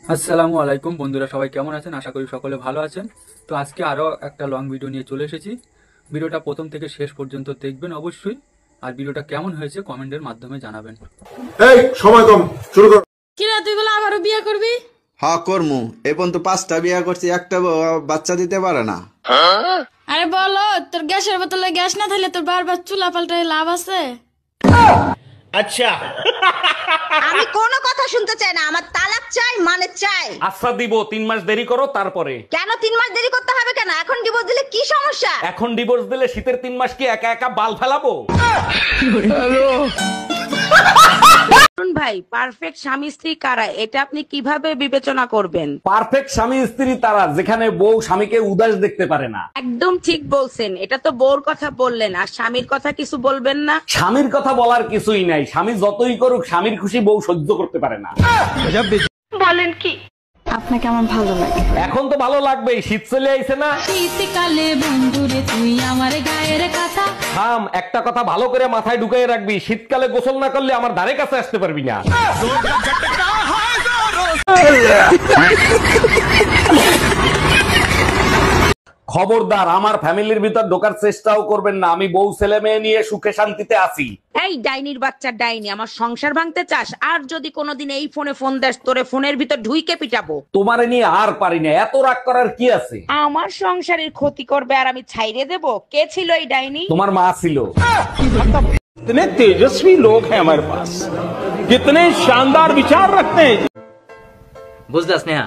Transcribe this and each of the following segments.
আসসালামু আলাইকুম বন্ধুরা, সবাই কেমন আছেন? আশা করি সকলে ভালো আছেন। তো আজকে আরও একটা লং ভিডিও নিয়ে চলে এসেছি। ভিডিওটা প্রথম থেকে শেষ পর্যন্ত দেখবেন অবশ্যই, আর ভিডিওটা কেমন হয়েছে কমেন্টের মাধ্যমে জানাবেন। এই সময় কম, শুরু কর। কিরা তুই বলে আবারও বিয়ে করবি? হ্যাঁ করমু। এই পর্যন্ত 5টা বিয়া করছি, একটা বাচ্চা দিতে পারে না। আরে বলো, তোর গ্যাসের বোতলে গ্যাস না থাকলে তোর বারবার চুলা পাল্টায় লাভ আছে? আচ্ছা, আমি কোনো কথা শুনতে চাই না, আমার তালাক চাই, মানে চাই। আচ্ছা দিব, 3 মাস দেরি করো তারপরে। কেন 3 মাস দেরি করতে হবে? কেন এখন ডিভোর্স দিলে কি সমস্যা? এখন ডিভোর্স দিলে শীতের 3 মাস কি একা একা বাল ফেলাবো? ভাই, পারফেক্ট স্বামী স্ত্রী কারা, এটা আপনি কিভাবে বিবেচনা করবেন? পারফেক্ট স্বামী স্ত্রী তারা যেখানে বউ স্বামীকে উদাস দেখতে পারে না। একদম ঠিক বলছেন। এটা তো বউর কথা বললেন, আর স্বামীর কথা কিছু বলবেন না? স্বামীর কথা বলার কিছুই নাই, স্বামী যতই করুক স্বামীর খুশি বউ সহ্য করতে পারে না। বলেন কি? আপনাকে আমার ভালো লাগে। এখন তো ভালো লাগবেই, শীত চলে আইছে না। শীতকালে বন্ধুরে তুই আমার গায়ের কথা। থাম, একটা কথা ভালো করে মাথায় ঢুকাই রাখবি, শীতকালে গোসল না করলে আমার ধারে কাছে আসতে পারবি না। খবরদার আমার ফ্যামিলির ভিতর ঢোকার চেষ্টাও করবেন না, আমি বউ ছেলে মেয়ে নিয়ে সুখে শান্তিতে আছি। এই ডাইনির বাচ্চা ডাইনি, আমার সংসার ভাঙতে চাস? আর যদি কোনোদিন এই ফোনে ফোন দেস, তোরে ফোনের ভিতর ঢুইকে পিটাবো। তোমারে নিয়ে আর পারি না, এত রাগ করার কি আছে? আমার সংসারের ক্ষতি করবে আর আমি ছাইরে দেব? কে ছিল এই ডাইনি? তোমার মা ছিল। कितने तेजस्वी लोग हैं हमारे पास, कितने शानदार विचार रखते हैं। বুঝলা স্নেহা,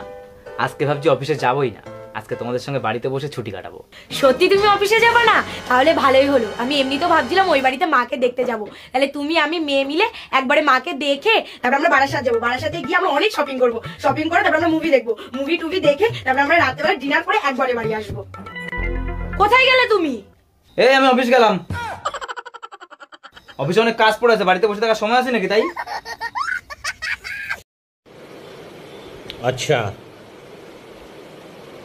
আজকে ভাবছি অফিসে যাবোই না, আজকে তোমাদের সঙ্গে বাড়িতে বসে ছুটি কাটাবো। সত্যি তুমি অফিসে যাবে না? তাহলে ভালোই হলো। আমি এমনি তো ভাবছিলাম ওই বাড়িতে মাকে দেখতে যাব। তাহলে তুমি আমি মেয়ে মিলে একবারে মাকে দেখে তারপর আমরা বারাসাত যাবো। বারাসাতে গিয়ে আমরা অনেক শপিং করবো। শপিং করে তারপর আমরা মুভি দেখবো। মুভি টুভি দেখে তারপর আমরা রাত্রেবেলা ডিনার করে একবারে বাড়ি আসবো। কোথায় গেলে তুমি? এই আমি অফিস গেলাম, অফিসে অনেক কাজ পড়ে আছে, বাড়িতে বসে থাকার সময় আছে নাকি? তাই अच्छा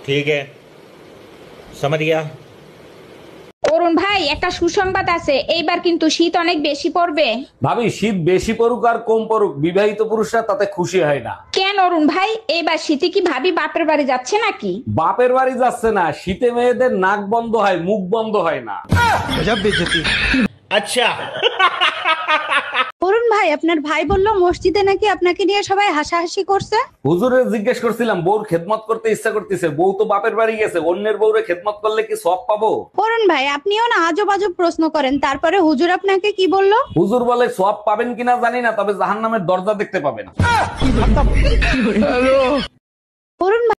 ठीक है, समझ गया। অরুণ ভাই, একটা সুসংবাদ আছে, এইবার কিন্তু শীত অনেক বেশি পড়বে। ভাবি, শীত বেশি পড়ুক আর কম পড়ুক, বিবাহিত পুরুষরা তাতে খুশি হয় না। কেন অরুণ ভাই, এইবার শীতে কি ভাবি বাপের বাড়ি যাচ্ছে নাকি? বাপের বাড়ি যাচ্ছে না, শীতে মেয়েদের নাক বন্ধ হয়, মুখ বন্ধ হয় না। अच्छा অরুণ ভাই, আপনার ভাই বললো মসজিদে নাকি আপনাকে নিয়ে সবাই হাসাহাসি করছে। হুজুরের জিজ্ঞেস করছিলাম, বউর খেদমত করতে ইচ্ছা করতেছে, বউ তো বাপের বাড়ি গেছে, অন্যের বউরে খেদমত করলে কি সওয়াব পাবো? অরুণ ভাই, আপনিও না আজব আজব প্রশ্ন করেন। তারপরে হুজুর আপনাকে কি বললো? হুজুর বলে সওয়াব পাবেন কিনা জানি না, তবে জাহান্নামের দরজা দেখতে পাবেন। অরুণ ভাই,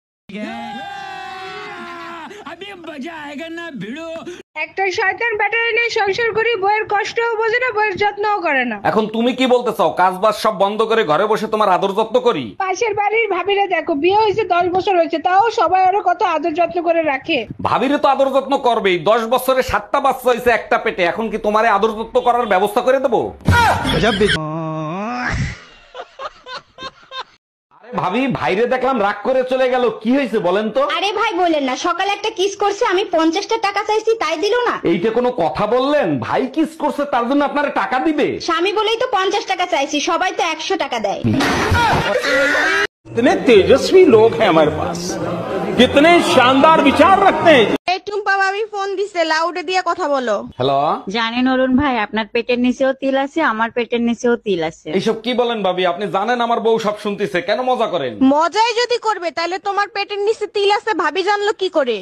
একটা শয়তান ব্যাটারি নিয়ে সংসার করি, বইয়ের কষ্টও বোঝে না, বইয়ের যত্নও করে না। এখন তুমি কি বলতে চাও, কাজ বাজ সব বন্ধ করে ঘরে বসে তোমার আদর যত্ন করি? পাশের বাড়ির ভাবিরা দেখো, বিয়ে হয়েছে 10 বছর হয়েছে, তাও সবাই আরো কত আদর যত্ন করে রাখে। ভাবিরে তো আদর যত্ন করবেই, 10 বছরে 7টা বাচ্চা হয়েছে একটা পেটে, এখন কি তোমারে আদর যত্ন করার ব্যবস্থা করে দেবো? আরে ভাবি, ভাইরে দেখলাম রাগ করে চলে গেল, কি হয়েছে বলেন তো? আরে ভাই বলেন না, সকালে একটা কিস করছে, আমি 50টা টাকা চাইছি, তাই দিল না। এইটা কোনো কথা বললেন? ভাই কিস করছে তার জন্য আপনারা টাকা দিবে? স্বামী বলেই তো 50 টাকা চাইছি, সবাই তো 100 টাকা দেয়। कितने तेजस्वी लोग हैं हमारे पास, कितने शानदार विचार रखते हैं। এই টুম্পা ভাবি ফোন দিছে, লাউডে দিয়ে কথা বলো। হ্যালো, জানেন অরুণ ভাই, আপনার পেটের নিচেও তিল আছে, আমার পেটের নিচেও তিল আছে। এইসব কি বলেন ভাবি? আপনি জানেন আমার বউ সব শুনতেছে, কেন মজা করেন? মজাই যদি করবে তাহলে তোমার পেটের নিচে তিল আছে ভাবি জানলো কি করে?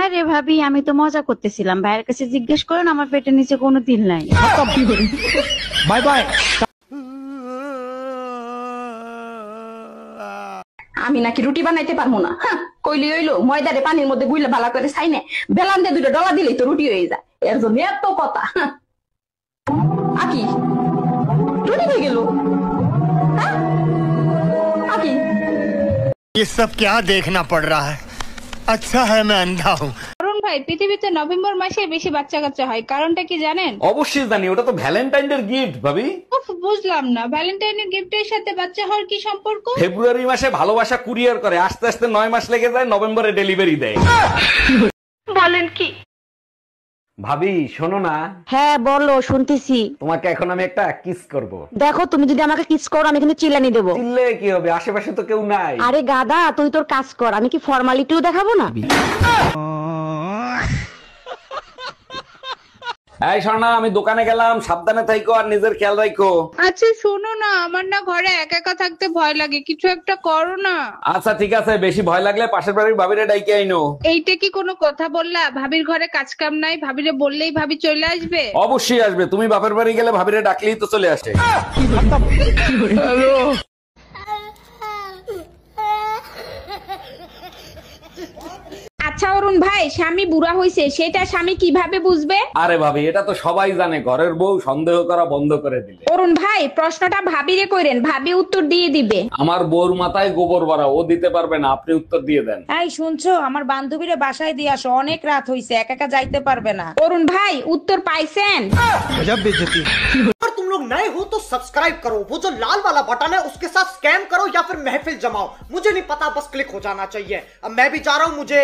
আরে ভাবি, আমি তো মজা করতেছিলাম, ভাইয়ের কাছে জিজ্ঞেস করেন, আমার পেটের নিচে কোনো তিল নাই। Bye bye. আমি নাকি রুটি বানাইতে পারবো না? কইলি হইলো, ময়দারে পানির মধ্যে গুইলে ভালো করে ছাইনে বেলান দিয়ে 2টা ডলা দিলেই তো রুটি হয়ে যায়। এর জন্য এত কথা। আকি রুটি হয়ে গেল। আকি ये सब क्या देखना पड़ रहा है? अच्छा है मैं अंधा हूँ। অরুণ ভাই, পৃথিবীতে নভেম্বর মাসে বেশি বাচ্চা কাচ্চা হয়, কারণটা কি জানেন? অবশ্যই জানি, ওটা তো ভ্যালেন্টাইন এর গিফট ভাবি। উফ, বুঝলাম না, ভ্যালেন্টাইনের গিফটের সাথে বাচ্চা হওয়ার কি সম্পর্ক? ফেব্রুয়ারি মাসে ভালোবাসা কুরিয়ার করে, আস্তে আস্তে 9 মাস লেগে যায়, নভেম্বরে ডেলিভারি দেয়। বলেন কি? ভাবি শোনো না, হ্যাঁ বলো, শুনতেছি। তোমাকে এখন আমি একটা কিস করব। দেখো, তুমি যদি আমাকে কিস করো আমি কিন্তু চিল্লানি দেবো। চিল্লে কি হবে, আশেপাশে তো কেউ নাই। আরে গাদা, তুই তোর কাজ কর, আমি কি ফর্মালিটিও দেখাবো না? এই শোনা, আমি দোকানে গেলাম, সাবধানে থাইকো আর নিজের খেয়াল রাখো। আচ্ছা শোনো না, আমার না ঘরে একা একা থাকতে ভয় লাগে, কিছু একটা করো না। আচ্ছা ঠিক আছে, বেশি ভয় লাগলে পাশের বাড়ির ভাবিরে ডাইকে আইনো। এইটা কি কোনো কথা বললা? ভাবির ঘরে কাজ কাম নাই, ভাবিরে বললেই ভাবি চলে আসবে? অবশ্যই আসবে, তুমি বাপের বাড়ি গেলে ভাবিরে ডাকলেই তো চলে আসে। আচ্ছা অরুণ ভাই, স্বামী বুড়া হয়েছে সেটা স্বামী কিভাবে বুঝবে? আরে ভাবি, এটা তো সবাই জানে, ঘরের বউ সন্দেহ করা বন্ধ করে দিলে। অরুণ ভাই, প্রশ্নটা ভাবিরে কইরেন, ভাবি উত্তর দিয়ে দিবে। আমার বউর মাথায় গোবর ভরা, ও দিতে পারবে না, আপনি উত্তর দিয়ে দেন। এই শুনছো, আমার বান্ধবীরে বাসায় দিয়ে আসো, অনেক রাত হইছে, একা একা যাইতে পারবে না। অরুণ ভাই, উত্তর পাইছেন? अगर तुम लोग नए हो तो सब्सक्राइब करो, वो जो लाल वाला बटन है उसके साथ स्कैम करो या फिर महफिल जमाओ, मुझे नहीं पता, बस क्लिक हो जाना चाहिए। अब मैं भी जा रहा हूँ, मुझे